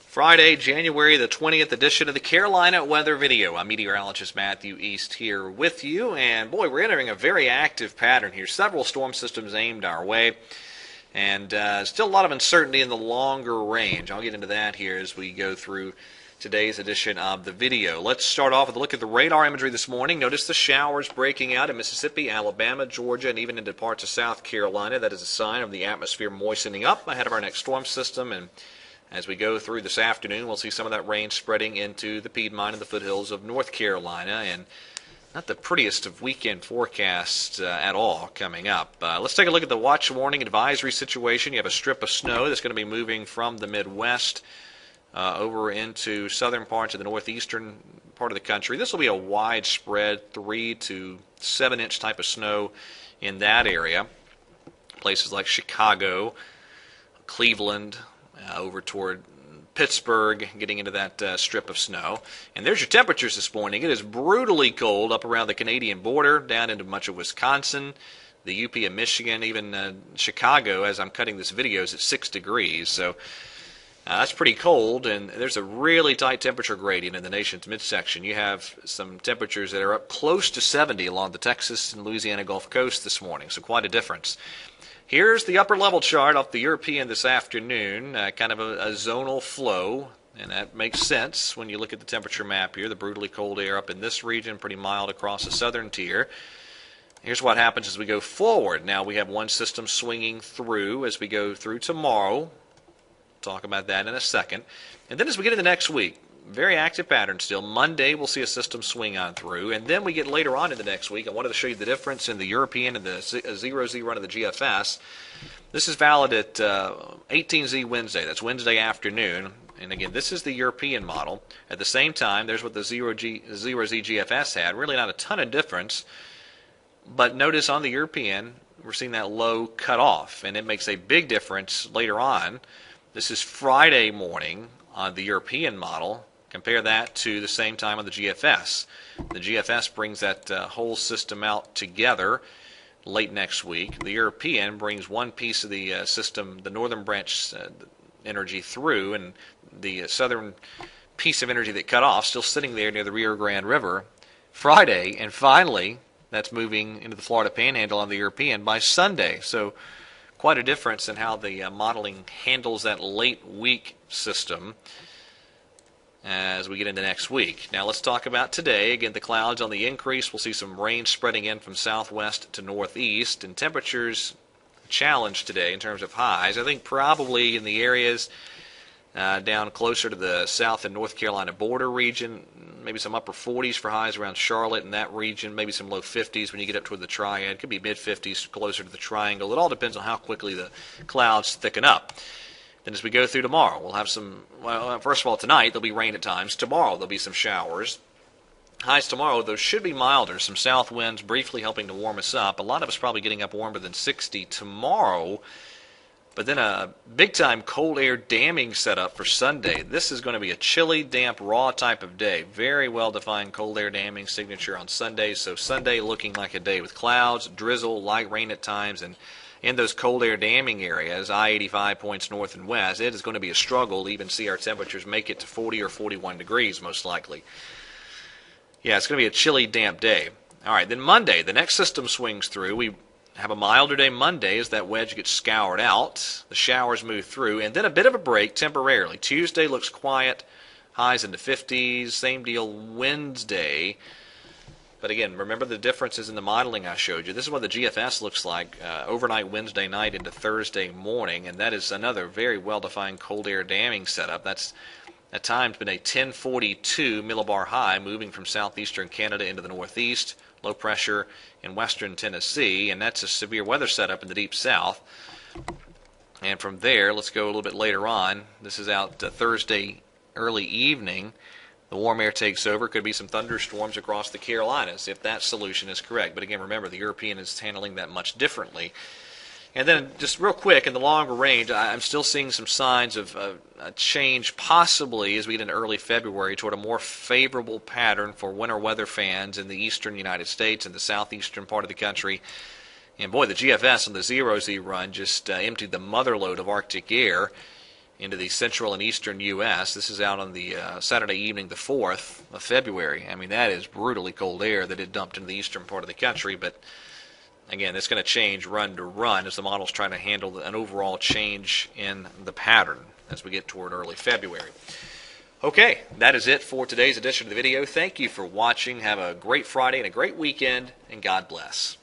Friday, January the 20th edition of the Carolina Weather Video. I'm meteorologist Matthew East here with you, and boy, we're entering a very active pattern here. Several storm systems aimed our way, and still a lot of uncertainty in the longer range. I'll get into that here as we go through today's edition of the video. Let's start off with a look at the radar imagery this morning. Notice the showers breaking out in Mississippi, Alabama, Georgia, and even into parts of South Carolina. That is a sign of the atmosphere moistening up ahead of our next storm system, and as we go through this afternoon, we'll see some of that rain spreading into the Piedmont and the foothills of North Carolina, and not the prettiest of weekend forecasts at all coming up. Let's take a look at the watch warning advisory situation. You have a strip of snow that's going to be moving from the Midwest over into southern parts of the northeastern part of the country. This will be a widespread 3 to 7 inch type of snow in that area. Places like Chicago, Cleveland, over toward Pittsburgh, getting into that strip of snow. And there's your temperatures this morning. It is brutally cold up around the Canadian border, down into much of Wisconsin, the UP of Michigan, even Chicago, as I'm cutting this video, is at 6 degrees. So that's pretty cold, and there's a really tight temperature gradient in the nation's midsection. You have some temperatures that are up close to 70 along the Texas and Louisiana Gulf Coast this morning, so quite a difference. Here's the upper level chart off the European this afternoon, kind of a zonal flow, and that makes sense when you look at the temperature map here. The brutally cold air up in this region, pretty mild across the southern tier. Here's what happens as we go forward. Now we have one system swinging through as we go through tomorrow. Talk about that in a second. And then as we get into next week, very active pattern still. Monday we'll see a system swing on through, and then we get later on in the next week. I wanted to show you the difference in the European and the 0Z run of the GFS. This is valid at 18Z Wednesday. That's Wednesday afternoon. And again, this is the European model. At the same time, there's what the 0Z GFS had. Really not a ton of difference. But notice on the European, we're seeing that low cut off, and it makes a big difference later on. This is Friday morning on the European model. Compare that to the same time on the GFS. The GFS brings that whole system out together late next week. The European brings one piece of the system, the northern branch energy through, and the southern piece of energy that cut off still sitting there near the Rio Grande River Friday, and finally that's moving into the Florida Panhandle on the European by Sunday. So quite a difference in how the modeling handles that late week system as we get into next week. Now let's talk about today. Again, the clouds on the increase. We'll see some rain spreading in from southwest to northeast, and temperatures challenged today in terms of highs. I think probably in the areas down closer to the South and North Carolina border region, maybe some upper 40s for highs around Charlotte in that region, maybe some low 50s when you get up toward the Triad. It could be mid 50s closer to the Triangle. It all depends on how quickly the clouds thicken up. Then as we go through tomorrow, we'll have some, well, first of all, tonight there'll be rain at times. Tomorrow there'll be some showers. Highs tomorrow, those should be milder. Some south winds briefly helping to warm us up. A lot of us probably getting up warmer than 60 tomorrow. But then a big-time cold air damming setup for Sunday. This is going to be a chilly, damp, raw type of day. Very well-defined cold air damming signature on Sunday. So Sunday looking like a day with clouds, drizzle, light rain at times, and in those cold air damming areas, I-85 points north and west, it is going to be a struggle to even see our temperatures make it to 40 or 41 degrees most likely. Yeah, it's going to be a chilly, damp day. All right, then Monday, the next system swings through. We have a milder day Monday as that wedge gets scoured out. The showers move through, and then a bit of a break temporarily. Tuesday looks quiet, highs in the 50s. Same deal Wednesday. But again, remember the differences in the modeling I showed you. This is what the GFS looks like overnight Wednesday night into Thursday morning, and that is another very well-defined cold air damming setup. That's at times been a 1042 millibar high moving from southeastern Canada into the northeast, low pressure in western Tennessee, and that's a severe weather setup in the deep south. And from there, let's go a little bit later on. This is out Thursday early evening. The warm air takes over. Could be some thunderstorms across the Carolinas if that solution is correct. But again, remember, the European is handling that much differently. And then just real quick, in the longer range, I'm still seeing some signs of a change possibly as we get into early February toward a more favorable pattern for winter weather fans in the eastern United States and the southeastern part of the country. And boy, the GFS on the 0Z run just emptied the mother load of Arctic air. into the central and eastern U.S. This is out on the Saturday evening, the 4th of February. I mean, that is brutally cold air that it dumped into the eastern part of the country, but again, it's going to change run to run as the model's trying to handle an overall change in the pattern as we get toward early February. Okay, that is it for today's edition of the video. Thank you for watching. Have a great Friday and a great weekend, and God bless.